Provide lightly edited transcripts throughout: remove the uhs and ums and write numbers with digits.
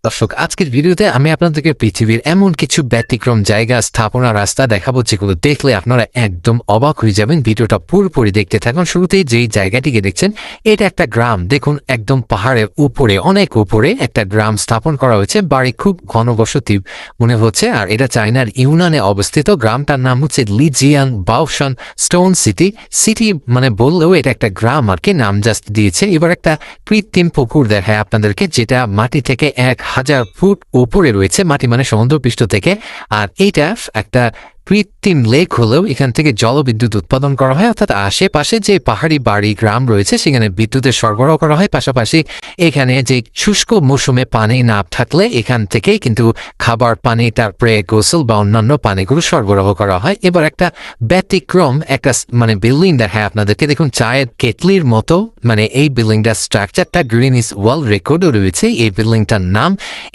দর্শক, আজকের ভিডিওতে আমি আপনাদেরকে পৃথিবীর এমন কিছু ব্যতিক্রম জায়গা, স্থাপনা, রাস্তা দেখাবো যেগুলো দেখলে আপনারা একদম অবাক হয়ে যাবেন। ভিডিওটা পুরোপুরি দেখতে থাকুন। শুরুতেই যেই জায়গাটিকে দেখছেন, এটা একটা গ্রাম। দেখুন, একদম পাহাড়ের উপরে, অনেক উপরে একটা গ্রাম স্থাপন করা হয়েছে। বাড়ি খুব ঘনবসতি মনে হচ্ছে, আর এটা চায়নার ইউনানে অবস্থিত। গ্রামটার নাম হচ্ছে লিজিয়াং বাওশান স্টোন সিটি। সিটি মানে বললেও এটা একটা গ্রাম আর কি, নাম জাস্ট দিয়েছে। এবার একটা কৃত্রিম পুকুর দেখায় আপনাদেরকে, যেটা মাটি থেকে 1000 ফুট উপরে রয়েছে। মাটি মানে সমুদ্রপৃষ্ঠ থেকে। আর এইটা একটা কৃত্রিম লেক হলেও এখান থেকে জলবিদ্যুৎ উৎপাদন করা হয়, অর্থাৎ আশেপাশে যে পাহাড়ি বাড়ি গ্রাম রয়েছে সেখানে বিদ্যুতের সরবরাহ করা হয়। পাশাপাশি এখানে যে শুষ্ক মৌসুমে পানি না থাকলে এখান থেকে কিন্তু খাবার পানি, তারপরে গোসল বা অন্যান্য পানিগুলো সরবরাহ করা হয়। এবার একটা ব্যতিক্রম একটা মানে বিল্ডিং দেখায় আপনাদেরকে। দেখুন, চায়ের কেটলির মতো মানে এই বিল্ডিংটার স্ট্রাকচারটা গ্রিনিস ওয়ার্ল্ড রেকর্ডও রয়েছে এই বিল্ডিংটার নাম।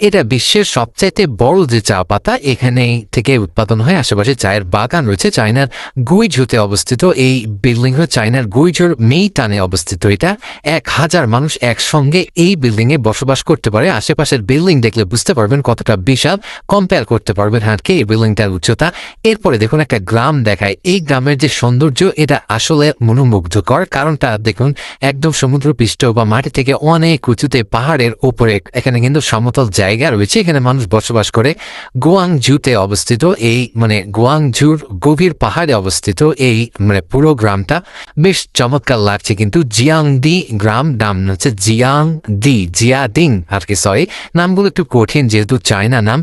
এটা বিশ্বের সবচাইতে বড় যে চা পাতা এখানে থেকে উৎপাদন হয়। আশেপাশে চায়ের বাগান রয়েছে। চায়নার গুইঝুতে অবস্থিত এই বিল্ডিং হলো চায়নার গুইঝুর মেইটানে অবস্থিত। এটা 1000 মানুষ একসঙ্গে এই বিল্ডিং এ বসবাস করতে পারে। আশেপাশের বিল্ডিং দেখলে বুঝতে পারবেন কতটা বিশাল, কম্পেয়ার করতে পারবেন হাঁটকে এই বিল্ডিংটার উচ্চতা। এরপরে দেখুন, একটা গ্রাম দেখায়। এই গ্রামের যে সৌন্দর্য এটা আসলে মনোমুগ্ধকর। কারণটা দেখুন, একদম সমুদ্রপৃষ্ঠ বা মাটি থেকে অনেক উঁচুতে পাহাড়ের উপরে এখানে কিন্তু সমতল জায়গা রয়েছে। এখানে মানুষ বসবাস করে। গুয়াংজুতে অবস্থিত এই মানে গুয়াংজুর গভীর পাহাড়ে অবস্থিত এই মানে পুরো গ্রামটা বেশ চমৎকার লাগছে। কিন্তু জিয়াংডি গ্রাম, নাম হচ্ছে জিয়াডিং আর কি, সরি নামগুলো একটু কঠিন যেহেতু চায়না নাম।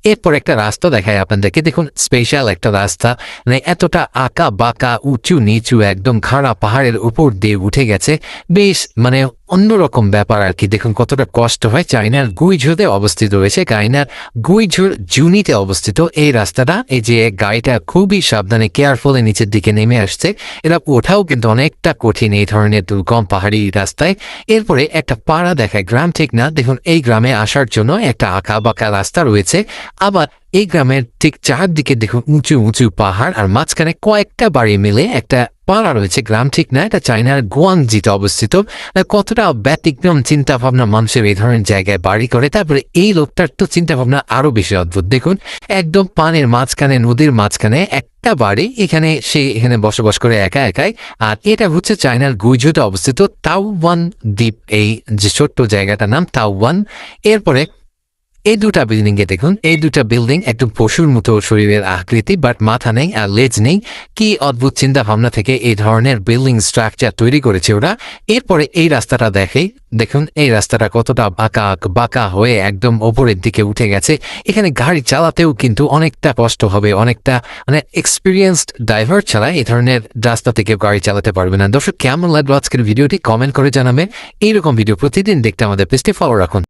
এরপর একটা রাস্তা দেখায় আপনাদেরকে। দেখুন, স্পেশাল একটা রাস্তা, মানে এতটা আঁকা বাঁকা, উঁচু নিচু, একদম খাড়া পাহাড়ের উপর দিয়ে উঠে গেছে। বেশ মানে অন্যরকম ব্যাপার আর কি। দেখুন কতটা কষ্ট হয়। চায়নার গুইঝুতে অবস্থিত রয়েছে, চায়নার গুইঝুর জুনিতে অবস্থিত এই রাস্তাটা। এই যে গাড়িটা খুবই সাবধানে কেয়ারফুলি নিচের দিকে নেমে আসছে। এরা ওঠাও কিন্তু অনেকটা কঠিন এই ধরনের দুর্গম পাহাড়ি রাস্তায়। এরপরে একটা পাড়া দেখায়, গ্রাম ঠিক না। দেখুন, এই গ্রামে আসার জন্য একটা আঁকা বাঁকা রাস্তা রয়েছে। আবার এই গ্রামের ঠিক চারদিকে দেখুন উঁচু উঁচু পাহাড়, আর মাঝখানে কয়েকটা বাড়ি মিলে একটা পাড়া রয়েছে। গ্রাম ঠিক না, এটা চায়নার গুয়াংজিতে অবস্থিত। কতটা ব্যতিক্রম চিন্তা ভাবনা মানুষের এই ধরনের জায়গায় বাড়ি করে। তারপরে এই লোকটার তো চিন্তা ভাবনা আরো বেশি অদ্ভুত। দেখুন, একদম পানের মাঝখানে, নদীর মাঝখানে একটা বাড়ি, এখানে সে এখানে বসবাস করে একা একাই। আর এটা হচ্ছে চায়নার গুইঝুতে অবস্থিত তাওয়ান দ্বীপ, এই যে ছোট্ট জায়গাটার নাম তাওয়ান। এরপরে এই দুটা বিল্ডিং এ দেখুন, এই দুটা বিল্ডিং একটু পশুর মতো শরীরের আকৃতি, বাট মাথা নেই আর লেজ নেই। কি অদ্ভুত চিন্তা ভাবনা থেকে এই ধরনের বিল্ডিং স্ট্রাকচার তৈরি করেছে ওরা। এরপরে এই রাস্তাটা দেখুন এই রাস্তাটা কতটা বাঁকা হয়ে একদম ওপরের দিকে উঠে গেছে। এখানে গাড়ি চালাতেও কিন্তু অনেকটা কষ্ট হবে, অনেকটা মানে এক্সপিরিয়েন্সড ড্রাইভার ছাড়া এই ধরনের রাস্তা থেকে গাড়ি চালাতে পারবে না। দর্শক, কেমন লাগলো আজকের ভিডিওটি কমেন্ট করে জানাবেন। এইরকম ভিডিও প্রতিদিন দেখতে আমাদের পেজটি ফলো রাখুন।